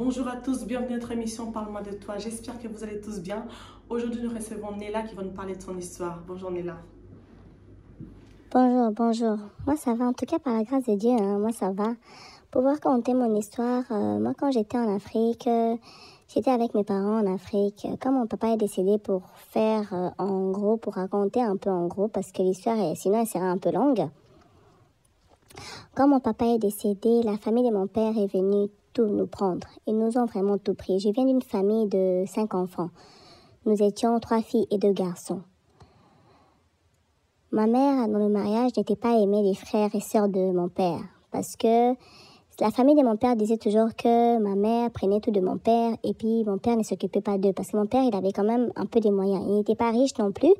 Bonjour à tous, bienvenue à notre émission Parle-moi de toi. J'espère que vous allez tous bien. Aujourd'hui, nous recevons Nella qui va nous parler de son histoire. Bonjour Nella. Bonjour. Moi, ça va. En tout cas, par la grâce de Dieu, moi, ça va. Pour pouvoir raconter mon histoire, moi, quand j'étais en Afrique, j'étais avec mes parents en Afrique. Quand mon papa est décédé pour faire en gros, pour raconter un peu en gros, parce que l'histoire, sinon, elle serait un peu longue. Quand mon papa est décédé, la famille de mon père est venue tout nous prendre. Ils nous ont vraiment tout pris. Je viens d'une famille de 5 enfants. Nous étions 3 filles et 2 garçons. Ma mère, dans le mariage, n'était pas aimée des frères et sœurs de mon père. Parce que la famille de mon père disait toujours que ma mère prenait tout de mon père et puis mon père ne s'occupait pas d'eux. Parce que mon père, il avait quand même un peu des moyens. Il n'était pas riche non plus,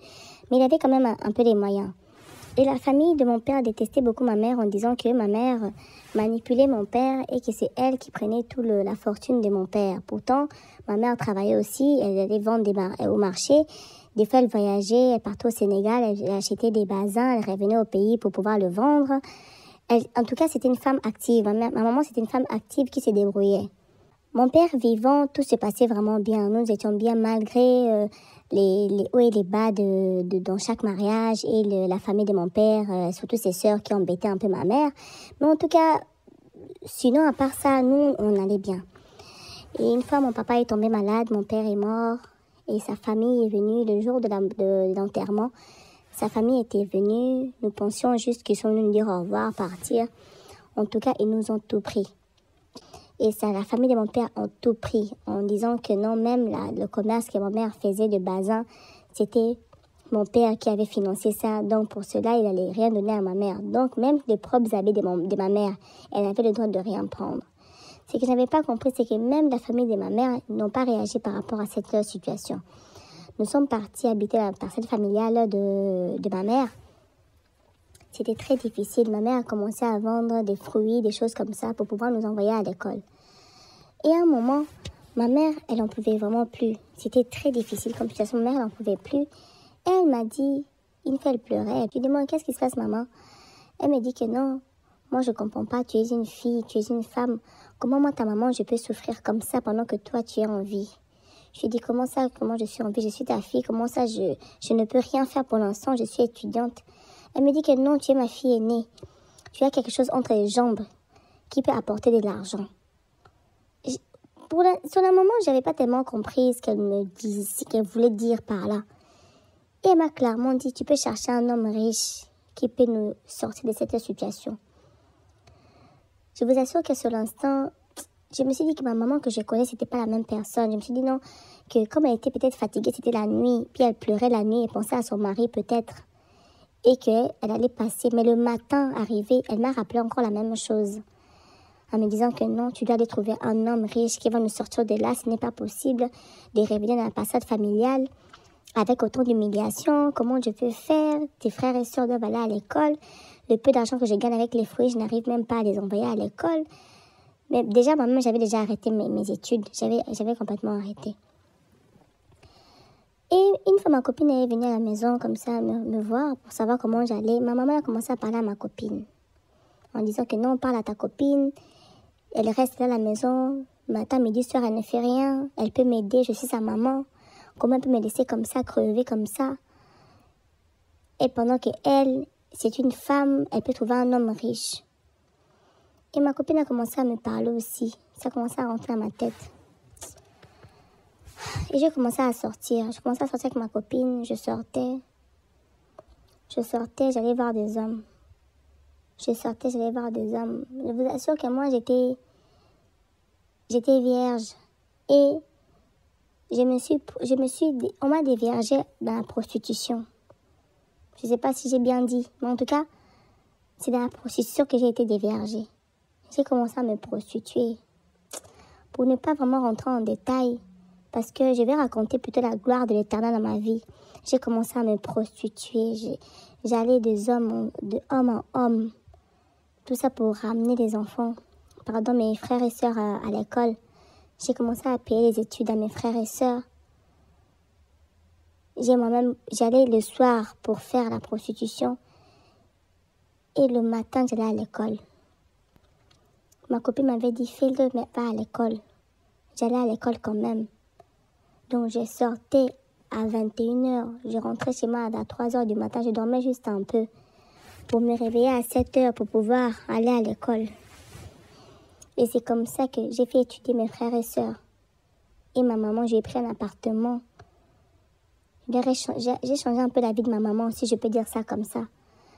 mais il avait quand même un peu des moyens. Et la famille de mon père détestait beaucoup ma mère en disant que ma mère manipulait mon père et que c'est elle qui prenait toute la fortune de mon père. Pourtant, ma mère travaillait aussi, elle allait vendre au marché. Des fois, elle voyageait, elle partait au Sénégal, elle achetait des basins, elle revenait au pays pour pouvoir le vendre. En tout cas, c'était une femme active. Ma maman, c'était une femme active qui se débrouillait. Mon père vivant, tout se passait vraiment bien. Nous étions bien malgré les hauts et les bas dans chaque mariage et la famille de mon père, surtout ses sœurs qui embêtaient un peu ma mère. Mais en tout cas, sinon, à part ça, nous, on allait bien. Et une fois, mon papa est tombé malade, mon père est mort et sa famille est venue le jour de l'enterrement. Sa famille était venue, nous pensions juste qu'ils sont venus nous dire au revoir, partir. En tout cas, ils nous ont tout pris. Et ça, la famille de mon père ont tout pris en disant que non, même le commerce que ma mère faisait de bassin, c'était mon père qui avait financé ça. Donc pour cela, il n'allait rien donner à ma mère. Donc même les propres habits de ma mère, elle avait le droit de rien prendre. Ce que je n'avais pas compris, c'est que même la famille de ma mère n'ont pas réagi par rapport à cette situation. Nous sommes partis habiter la parcelle familiale de ma mère. C'était très difficile. Ma mère a commencé à vendre des fruits, des choses comme ça pour pouvoir nous envoyer à l'école. Et à un moment, ma mère, elle n'en pouvait vraiment plus. C'était très difficile comme situation. Ma mère, elle n'en pouvait plus. Et elle m'a dit, une fois elle pleurait. Je lui demande, qu'est-ce qui se passe, maman? Elle me dit que non, moi je ne comprends pas. Tu es une fille, tu es une femme. Comment moi, ta maman, je peux souffrir comme ça pendant que toi, tu es en vie? Je lui dis, comment ça, comment je suis en vie? Je suis ta fille. Comment ça, je ne peux rien faire pour l'instant. Je suis étudiante. Elle me dit que non, tu es ma fille aînée. Tu as quelque chose entre les jambes qui peut apporter de l'argent. Sur le moment, je n'avais pas tellement compris ce qu'elle me disait, ce qu'elle voulait dire par là. Et elle m'a clairement dit, tu peux chercher un homme riche qui peut nous sortir de cette situation. Je vous assure que sur l'instant, je me suis dit que ma maman que je connais, c'était pas la même personne. Je me suis dit non, que comme elle était peut-être fatiguée, c'était la nuit, puis elle pleurait la nuit et pensait à son mari peut-être. Et qu'elle allait passer. Mais le matin arrivé, elle m'a rappelé encore la même chose. En me disant que non, tu dois aller trouver un homme riche qui va nous sortir de là. Ce n'est pas possible de revenir dans la passade familiale avec autant d'humiliation. Comment je peux faire? Tes frères et sœurs doivent aller à l'école. Le peu d'argent que je gagne avec les fruits, je n'arrive même pas à les envoyer à l'école. Mais déjà, moi-même, j'avais déjà arrêté mes études. J'avais complètement arrêté. Et une fois, ma copine est venue à la maison comme ça me voir pour savoir comment j'allais. Ma maman a commencé à parler à ma copine en disant que non, parle à ta copine. Elle reste là à la maison. Matin, midi, soir, elle ne fait rien. Elle peut m'aider, je suis sa maman. Comment elle peut me laisser comme ça, crever comme ça? Et pendant qu'elle, c'est une femme, elle peut trouver un homme riche. Et ma copine a commencé à me parler aussi. Ça a commencé à rentrer dans ma tête. Et j'ai commencé à sortir. Je commençais à sortir avec ma copine. Je sortais, j'allais voir des hommes. J'allais voir des hommes. Je vous assure que moi, j'étais vierge. Et on m'a déviergée dans la prostitution. Je ne sais pas si j'ai bien dit. Mais en tout cas, c'est dans la prostitution que j'ai été déviergée. J'ai commencé à me prostituer. Pour ne pas vraiment rentrer en détail, parce que je vais raconter plutôt la gloire de l'Éternel dans ma vie. J'ai commencé à me prostituer. J'allais de homme en homme. Tout ça pour ramener mes frères et sœurs à l'école. J'ai commencé à payer les études à mes frères et sœurs. J'allais le soir pour faire la prostitution. Et le matin, j'allais à l'école. Ma copine m'avait dit, fais-le, mais pas à l'école. j'allais à l'école quand même. Donc, je sortais à 21h. Je rentrais chez moi à 3h du matin. Je dormais juste un peu pour me réveiller à 7h pour pouvoir aller à l'école. Et c'est comme ça que j'ai fait étudier mes frères et sœurs. Et ma maman, j'ai pris un appartement. J'ai changé un peu la vie de ma maman, si je peux dire ça comme ça.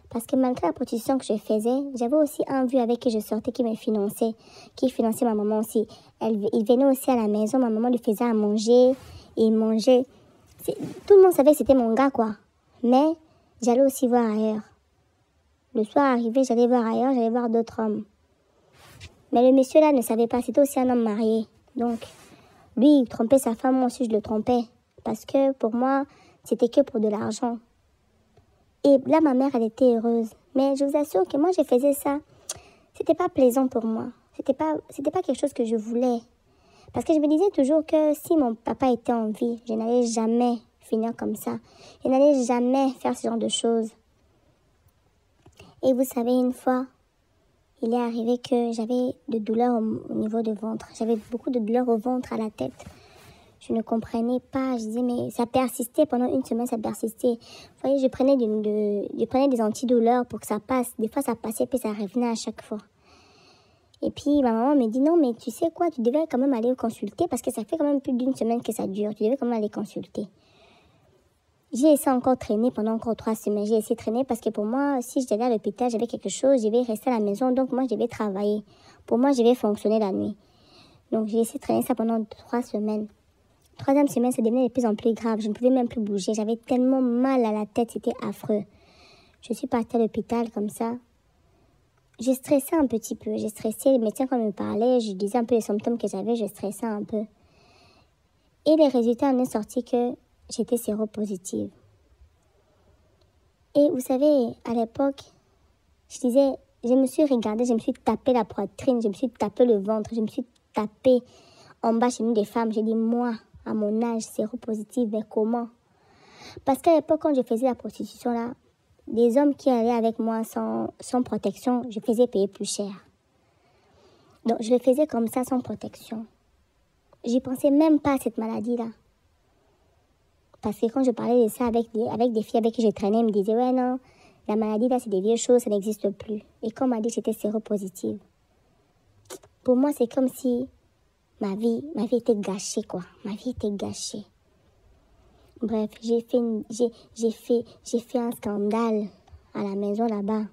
Parce que malgré la prostitution que je faisais, j'avais aussi un vieux avec qui je sortais qui me finançait, qui finançait ma maman aussi. Il venait aussi à la maison, ma maman lui faisait à manger, et il mangeait. Tout le monde savait que c'était mon gars, quoi. Mais j'allais aussi voir ailleurs. Le soir arrivé, j'allais voir ailleurs, j'allais voir d'autres hommes. Mais le monsieur là ne savait pas, c'était aussi un homme marié. Donc, lui, il trompait sa femme, moi aussi je le trompais. Parce que pour moi, c'était que pour de l'argent. Et là, ma mère, elle était heureuse. Mais je vous assure que moi, je faisais ça. C'était pas plaisant pour moi. C'était pas quelque chose que je voulais. Parce que je me disais toujours que si mon papa était en vie, je n'allais jamais finir comme ça. Je n'allais jamais faire ce genre de choses. Et vous savez, une fois, il est arrivé que j'avais des douleurs au niveau du ventre. J'avais beaucoup de douleurs au ventre, à la tête. Je ne comprenais pas. Je disais, mais ça persistait. Pendant une semaine, ça persistait. Vous voyez, je prenais des antidouleurs pour que ça passe. Des fois, ça passait, puis ça revenait à chaque fois. Et puis, ma maman me dit, non, mais tu sais quoi, tu devais quand même aller consulter parce que ça fait quand même plus d'une semaine que ça dure. Tu devais quand même aller consulter. J'ai essayé encore de traîner pendant encore 3 semaines. J'ai essayé de traîner parce que pour moi, si j'allais à l'hôpital, j'avais quelque chose, je vais rester à la maison. Donc, moi, je vais travailler. Pour moi, je vais fonctionner la nuit. Donc, j'ai essayé de traîner ça pendant 3 semaines. 3e semaine, ça devenait de plus en plus grave. Je ne pouvais même plus bouger. J'avais tellement mal à la tête, c'était affreux. Je suis partie à l'hôpital comme ça. J'ai stressé un petit peu. J'ai stressé. Le médecin, quand il me parlait, je disais un peu les symptômes que j'avais, je stressais un peu. Et les résultats en est sorti que j'étais séropositive. Et vous savez, à l'époque, je me suis regardée, je me suis tapé la poitrine, je me suis tapé le ventre, je me suis tapé en bas chez nous des femmes. J'ai dit, moi, à mon âge, séropositive, mais comment? Parce qu'à l'époque, quand je faisais la prostitution, là, des hommes qui allaient avec moi sans protection, je faisais payer plus cher. Donc, je le faisais comme ça, sans protection. J'y pensais même pas à cette maladie-là. Parce que quand je parlais de ça avec des filles avec qui je traînais, elles me disaient, ouais, non, la maladie, là, c'est des vieilles choses, ça n'existe plus. Et quand on m'a dit que j'étais séropositive, pour moi, c'est comme si ma vie était gâchée, quoi. Ma vie était gâchée. Bref, j'ai fait un scandale à la maison là-bas.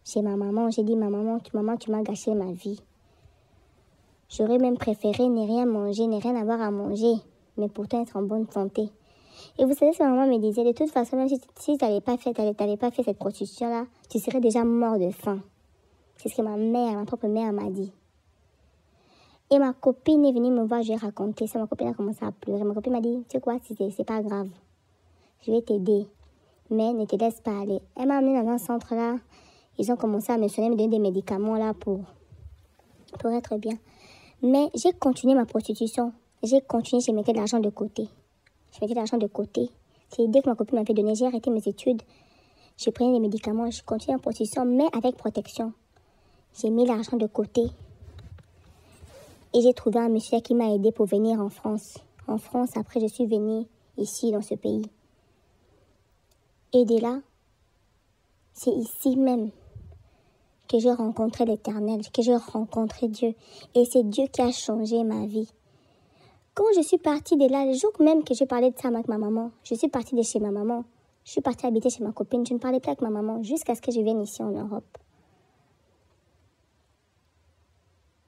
Chez ma maman, j'ai dit, maman, tu m'as gâché ma vie. J'aurais même préféré ne rien manger, ne rien avoir à manger, mais pourtant être en bonne santé. Et vous savez, ce que ma maman me disait, de toute façon, même si tu n'avais pas fait cette prostitution-là, tu serais déjà mort de faim. C'est ce que ma propre mère m'a dit. Et ma copine est venue me voir, je lui ai raconté ça. Ma copine a commencé à pleurer. Ma copine m'a dit, tu sais quoi, c'est pas grave. Je vais t'aider. Mais ne te laisse pas aller. Elle m'a amenée dans un centre là. Ils ont commencé à me soigner, me donner des médicaments là pour être bien. Mais j'ai continué ma prostitution. J'ai continué, je mettais de l'argent de côté. C'est l'idée que ma copine m'avait donnée. J'ai arrêté mes études. J'ai pris des médicaments. Je continue la prostitution, mais avec protection. J'ai mis l'argent de côté. Et j'ai trouvé un monsieur qui m'a aidé pour venir en France. En France, après, je suis venue ici, dans ce pays. Et de là, c'est ici même que j'ai rencontré l'Éternel, que j'ai rencontré Dieu. Et c'est Dieu qui a changé ma vie. Quand je suis partie de là, le jour même que j'ai parlé de ça avec ma maman, je suis partie de chez ma maman. Je suis partie habiter chez ma copine. Je ne parlais plus avec ma maman jusqu'à ce que je vienne ici en Europe.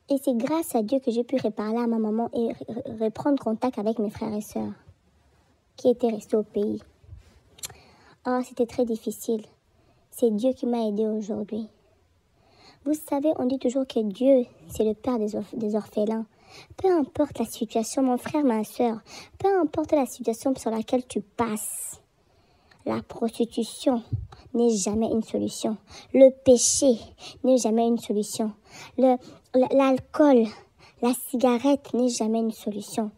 Et c'est grâce à Dieu que j'ai pu reparler à ma maman et reprendre contact avec mes frères et sœurs qui étaient restés au pays. Oh, c'était très difficile. C'est Dieu qui m'a aidée aujourd'hui. Vous savez, on dit toujours que Dieu, c'est le père des orphelins. Peu importe la situation, mon frère, ma sœur, peu importe la situation sur laquelle tu passes, la prostitution n'est jamais une solution. Le péché n'est jamais une solution. L'alcool, la cigarette n'est jamais une solution.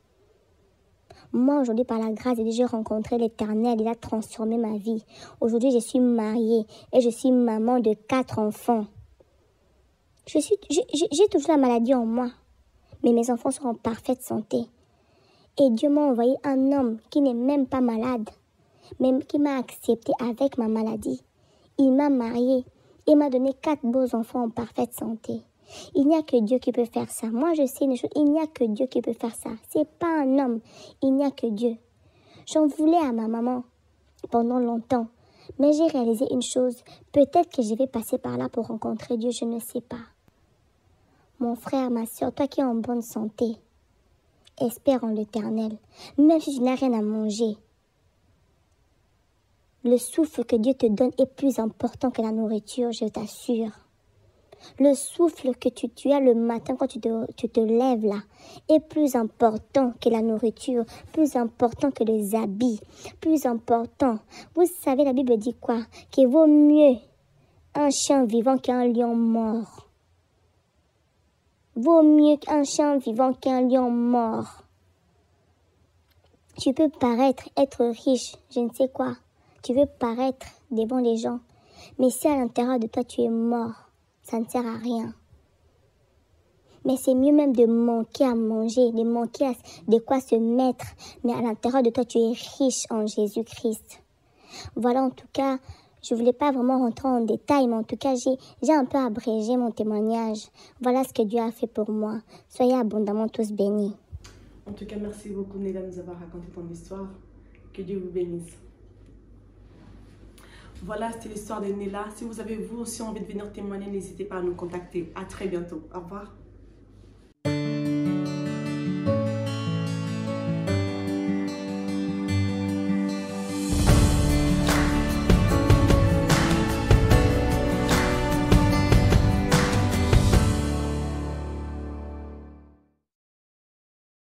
Moi, aujourd'hui, par la grâce de Dieu, j'ai rencontré l'Éternel. Il a transformé ma vie. Aujourd'hui, je suis mariée et je suis maman de 4 enfants. J'ai toujours la maladie en moi. mais mes enfants sont en parfaite santé. Et Dieu m'a envoyé un homme qui n'est même pas malade, mais qui m'a accepté avec ma maladie. Il m'a mariée et m'a donné 4 beaux enfants en parfaite santé. Il n'y a que Dieu qui peut faire ça. Moi, je sais une chose, il n'y a que Dieu qui peut faire ça. C'est pas un homme, il n'y a que Dieu. J'en voulais à ma maman pendant longtemps, mais j'ai réalisé une chose. Peut-être que je vais passer par là pour rencontrer Dieu, je ne sais pas. Mon frère, ma soeur, toi qui es en bonne santé, espère en l'Éternel, même si tu n'as rien à manger. Le souffle que Dieu te donne est plus important que la nourriture, je t'assure. Le souffle que tu as le matin quand tu te lèves là est plus important que la nourriture, plus important que les habits, plus important. Vous savez, la Bible dit quoi? Qu'il vaut mieux un chien vivant qu'un lion mort. Vaut mieux un chien vivant qu'un lion mort. Tu peux paraître être riche, je ne sais quoi. Tu veux paraître devant les gens. Mais si à l'intérieur de toi tu es mort, ça ne sert à rien. Mais c'est mieux même de manquer à manger, de manquer à de quoi se mettre. Mais à l'intérieur de toi tu es riche en Jésus-Christ. Voilà, en tout cas, je ne voulais pas vraiment rentrer en détail, mais en tout cas, j'ai un peu abrégé mon témoignage. Voilà ce que Dieu a fait pour moi. Soyez abondamment tous bénis. En tout cas, merci beaucoup, Néla, de nous avoir raconté ton histoire. Que Dieu vous bénisse. Voilà, c'était l'histoire de Néla. Si vous avez vous aussi envie de venir témoigner, n'hésitez pas à nous contacter. À très bientôt. Au revoir.